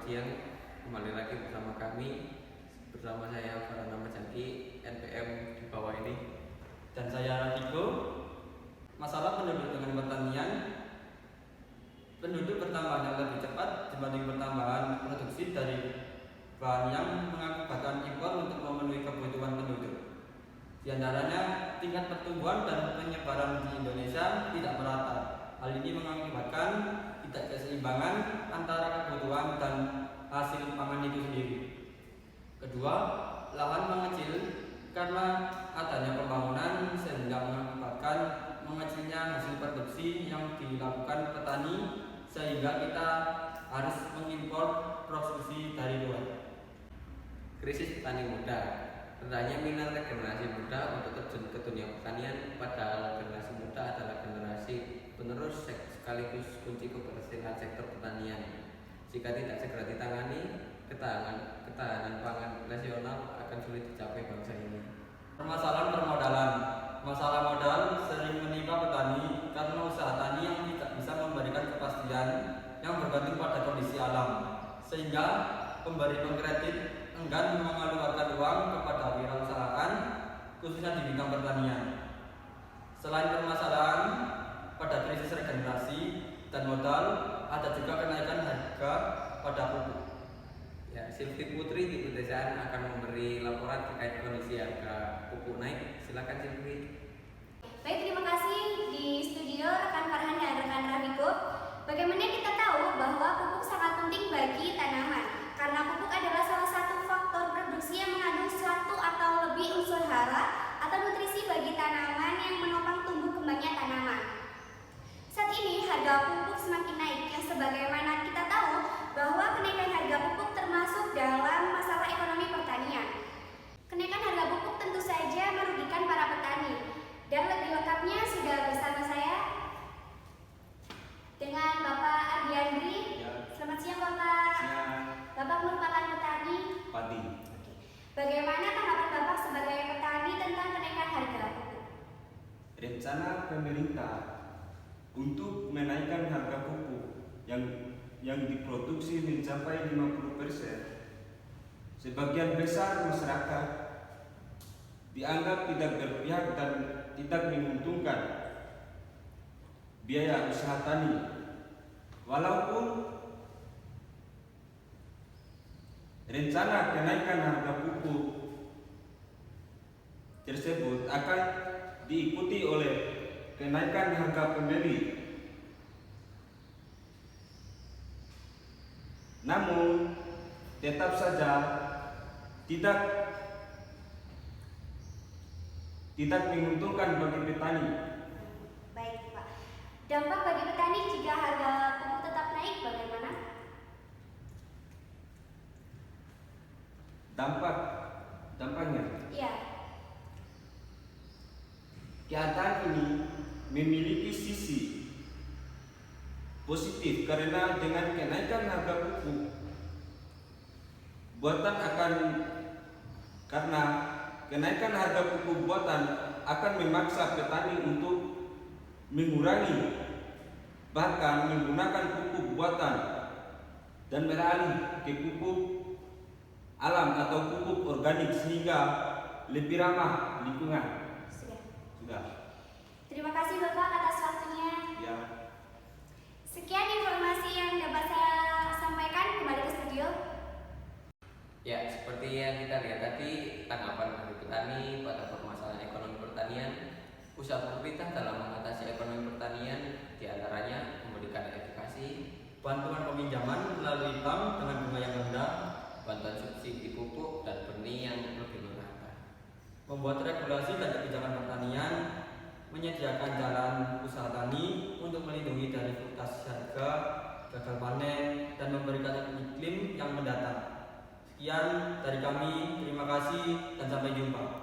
siang. Kembali lagi bersama kami, bersama saya Farana Majaki, NPM di bawah ini. Dan saya Radiko. Masalah penduduk dengan pertanian, penduduk bertambah yang lebih cepat dibanding pertambahan produksi dari bahan yang mengakibatkan impor untuk memenuhi kebutuhan penduduk. Di antaranya, tingkat pertumbuhan dan penyebaran di Indonesia tidak merata. Hal ini mengakibatkan tidak keseimbangan antara kebutuhan dan hasil pangan itu sendiri. Kedua, lahan mengecil karena adanya pembangunan sehingga mengakibatkan mengecilnya hasil produksi yang dilakukan petani, sehingga kita harus mengimpor produksi dari luar. Krisis petani muda. Rendahnya minat generasi muda untuk terjun ke dunia pertanian, padahal generasi muda adalah generasi penerus sekaligus kunci keberhasilan sektor pertanian. Jika tidak segera ditangani, ketahanan pangan nasional akan sulit dicapai bangsa ini. Permasalahan permodalan. Masalah modal sering menimpa petani karena usaha tani yang tidak bisa memberikan kepastian yang bergantung pada kondisi alam, sehingga pemberi pengkredit enggan mengeluarkan uang kepada wirausahaan, khususnya di bidang pertanian. Selain permasalahan pada krisis regenerasi dan modal, ada juga kenaikan harga pada pupuk. Ya, Silvi Putri di Pedesaan akan memberi laporan terkait kondisi harga pupuk naik. Silakan Silvi. Baik, terima kasih di studio rekan Farhan dan rekan Radiko. Bagaimana kita tahu bahwa pupuk sangat penting bagi tanaman, karena pupuk adalah salah satu faktor produksi yang mengandung suatu atau lebih unsur hara atau nutrisi bagi tanaman yang menopang tumbuh kembangnya tanaman. Saat ini harga pupuk semakin naik, yang sebagaimana kita tahu bahwa kenaikan harga pupuk termasuk dalam masalah ekonomi pertanian. Kenaikan harga pupuk tentu saja merugikan para petani. Dan lebih lengkapnya sudah bersama saya dengan Bapak Ardiandri. Ya. Selamat siang Bapak. Siang. Bapak merupakan petani Padi. Bagaimana tanggapan Bapak sebagai petani tentang kenaikan harga pupuk? Rencana pemerintah untuk menaikkan harga pupuk yang diproduksi mencapai 50%. Sebagian besar masyarakat dianggap tidak berpihak dan tidak menguntungkan biaya usaha tani. Walaupun rencana kenaikan harga pupuk tersebut akan diikuti oleh kenaikan harga pembeli, namun tetap saja tidak menguntungkan bagi petani. Baik Pak. Dampak bagi petani jika harga pupuk tetap naik bagaimana? Dampaknya, Iya. keadaan ini memiliki sisi positif karena dengan kenaikan harga pupuk kenaikan harga pupuk buatan akan memaksa petani untuk mengurangi bahkan menggunakan pupuk buatan dan beralih ke pupuk alam atau pupuk organik sehingga lebih ramah lingkungan. Sudah. Terima kasih Bapak atas waktunya. Ya. Sekian informasi yang dapat saya sampaikan. Kembali ke studio. Ya, seperti yang kita lihat tadi, tanggapan dari petani pada permasalahan ekonomi pertanian. Usaha pemerintah dalam mengatasi ekonomi pertanian diantaranya memberikan edukasi, Bantuan peminjaman melalui bank dengan bunga yang rendah, bantuan subsidi pupuk dan benih yang lebih merata. membuat regulasi dan kebijakan pertanian, menyediakan jalan usaha tani untuk melindungi dari fluktuasi harga, gagal panen, dan memberikan iklim yang mendatang. Sekian dari kami, terima kasih dan sampai jumpa.